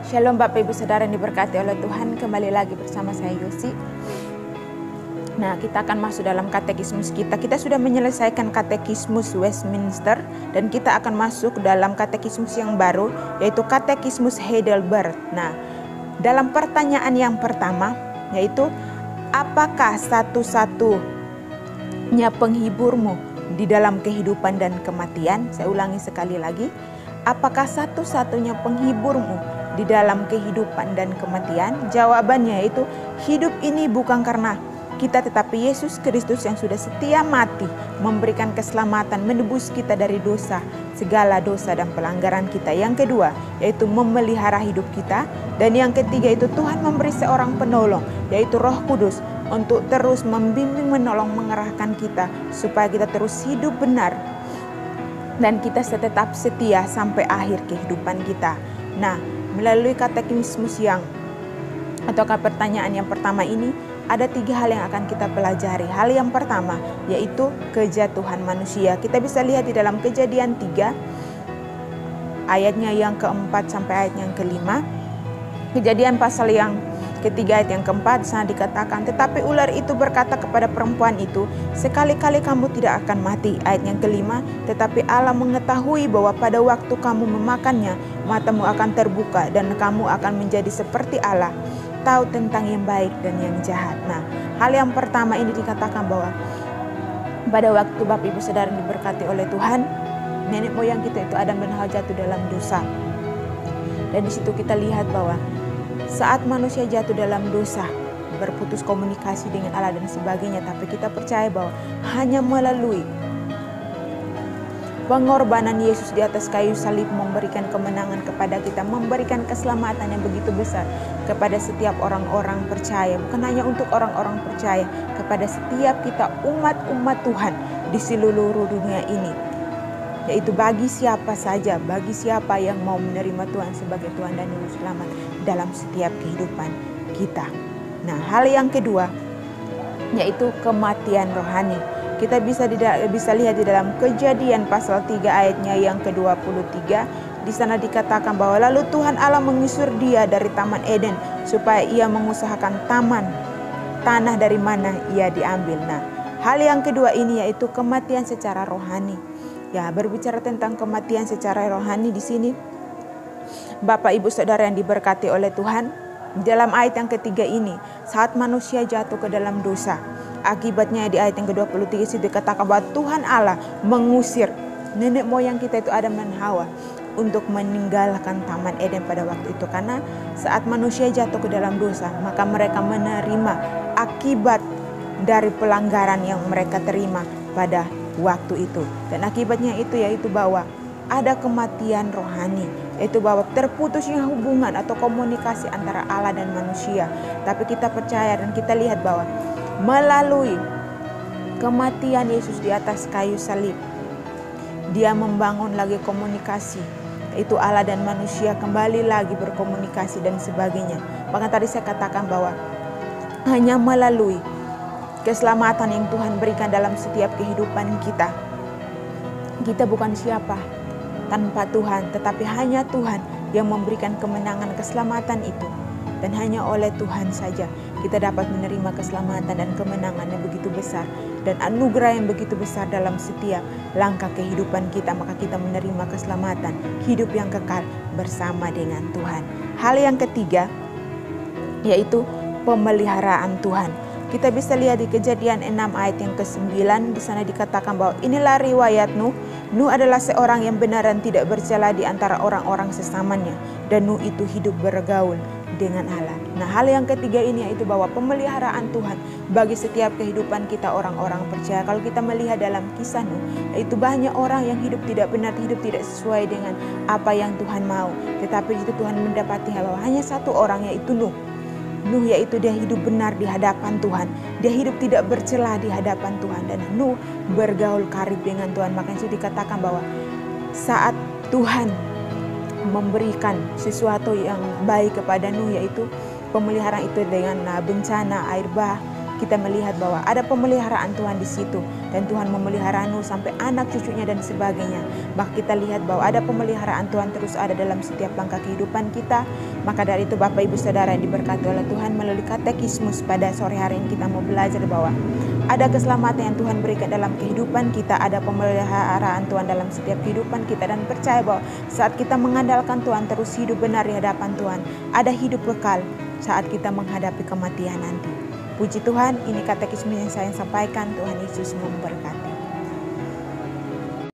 Shalom Bapak Ibu Saudara yang diberkati oleh Tuhan, kembali lagi bersama saya Yosi. Nah, kita akan masuk dalam katekismus kita. Kita sudah menyelesaikan katekismus Westminster dan kita akan masuk dalam katekismus yang baru, yaitu katekismus Heidelberg. Nah, dalam pertanyaan yang pertama, yaitu apakah satu-satunya penghiburmu di dalam kehidupan dan kematian? Saya ulangi sekali lagi. Apakah satu-satunya penghiburmu di dalam kehidupan dan kematian? Jawabannya yaitu hidup ini bukan karena kita, tetapi Yesus Kristus yang sudah setia mati memberikan keselamatan, menebus kita dari dosa, segala dosa dan pelanggaran kita. Yang kedua yaitu memelihara hidup kita, dan yang ketiga itu Tuhan memberi seorang penolong, yaitu Roh Kudus, untuk terus membimbing, menolong, mengarahkan kita supaya kita terus hidup benar dan kita tetap setia sampai akhir kehidupan kita. Nah, melalui katekismus ataukah pertanyaan yang pertama ini, ada 3 hal yang akan kita pelajari. Hal yang pertama yaitu kejatuhan manusia. Kita bisa lihat di dalam Kejadian 3 ayatnya yang keempat sampai ayat yang kelima. Kejadian pasal yang ketiga ayat yang keempat, sana dikatakan, tetapi ular itu berkata kepada perempuan itu, sekali-kali kamu tidak akan mati. Ayat yang kelima, tetapi Allah mengetahui bahwa pada waktu kamu memakannya, matamu akan terbuka dan kamu akan menjadi seperti Allah, tahu tentang yang baik dan yang jahat. Nah, hal yang pertama ini dikatakan bahwa pada waktu Bapak Ibu Saudara diberkati oleh Tuhan, nenek moyang kita itu Adam dan Hawa jatuh dalam dosa. Dan di situ kita lihat bahwa saat manusia jatuh dalam dosa, berputus komunikasi dengan Allah dan sebagainya, tapi kita percaya bahwa hanya melalui pengorbanan Yesus di atas kayu salib memberikan kemenangan kepada kita, memberikan keselamatan yang begitu besar kepada setiap orang-orang percaya. Bukan hanya untuk orang-orang percaya, kepada setiap kita umat-umat Tuhan di seluruh dunia ini. Yaitu bagi siapa saja, bagi siapa yang mau menerima Tuhan sebagai Tuhan dan Juru Selamat dalam setiap kehidupan kita. Nah, hal yang kedua yaitu kematian rohani. Kita bisa lihat di dalam Kejadian pasal 3 ayatnya yang ke-23. Di sana dikatakan bahwa lalu Tuhan Allah mengusir dia dari Taman Eden supaya ia mengusahakan tanah dari mana ia diambil. Nah, hal yang kedua ini yaitu kematian secara rohani. Ya, berbicara tentang kematian secara rohani di sini, Bapak Ibu Saudara yang diberkati oleh Tuhan, dalam ayat yang ketiga ini, saat manusia jatuh ke dalam dosa, akibatnya di ayat yang ke-23 itu dikatakan bahwa Tuhan Allah mengusir nenek moyang kita itu Adam dan Hawa untuk meninggalkan Taman Eden pada waktu itu. Karena saat manusia jatuh ke dalam dosa, maka mereka menerima akibat dari pelanggaran yang mereka terima pada waktu itu. Dan akibatnya itu yaitu bahwa ada kematian rohani, yaitu bahwa terputusnya hubungan atau komunikasi antara Allah dan manusia. Tapi kita percaya dan kita lihat bahwa melalui kematian Yesus di atas kayu salib, dia membangun lagi komunikasi, yaitu Allah dan manusia kembali lagi berkomunikasi dan sebagainya. Bahkan tadi saya katakan bahwa hanya melalui keselamatan yang Tuhan berikan dalam setiap kehidupan kita. Kita bukan siapa tanpa Tuhan, tetapi hanya Tuhan yang memberikan kemenangan keselamatan itu. Dan hanya oleh Tuhan saja kita dapat menerima keselamatan dan kemenangan yang begitu besar dan anugerah yang begitu besar dalam setiap langkah kehidupan kita. Maka kita menerima keselamatan, hidup yang kekal bersama dengan Tuhan. Hal yang ketiga yaitu pemeliharaan Tuhan. Kita bisa lihat di Kejadian 6 ayat yang ke-9. Di sana dikatakan bahwa inilah riwayat Nuh. Nuh adalah seorang yang benar dan tidak bercela di antara orang-orang sesamanya. Dan Nuh itu hidup bergaul dengan Allah. Nah, hal yang ketiga ini yaitu bahwa pemeliharaan Tuhan bagi setiap kehidupan kita orang-orang percaya. Kalau kita melihat dalam kisah Nuh, yaitu banyak orang yang hidup tidak benar, hidup tidak sesuai dengan apa yang Tuhan mau. Tetapi itu Tuhan mendapati bahwa hanya satu orang yaitu Nuh. Nuh yaitu dia hidup benar di hadapan Tuhan. Dia hidup tidak bercela di hadapan Tuhan. Dan Nuh bergaul karib dengan Tuhan. Makanya itu dikatakan bahwa saat Tuhan memberikan sesuatu yang baik kepada Nuh, yaitu pemeliharaan itu dengan bencana, air bah, kita melihat bahwa ada pemeliharaan Tuhan di situ, dan Tuhan memelihara Nuh sampai anak cucunya dan sebagainya. Bahkan kita lihat bahwa ada pemeliharaan Tuhan terus ada dalam setiap langkah kehidupan kita. Maka dari itu Bapak Ibu Saudara yang diberkati oleh Tuhan, melalui katekismus pada sore hari ini kita mau belajar bahwa ada keselamatan yang Tuhan berikan dalam kehidupan kita, ada pemeliharaan Tuhan dalam setiap kehidupan kita, dan percaya bahwa saat kita mengandalkan Tuhan, terus hidup benar di hadapan Tuhan, ada hidup kekal saat kita menghadapi kematian nanti. Puji Tuhan, ini katekisme yang saya sampaikan. Tuhan Yesus memberkati.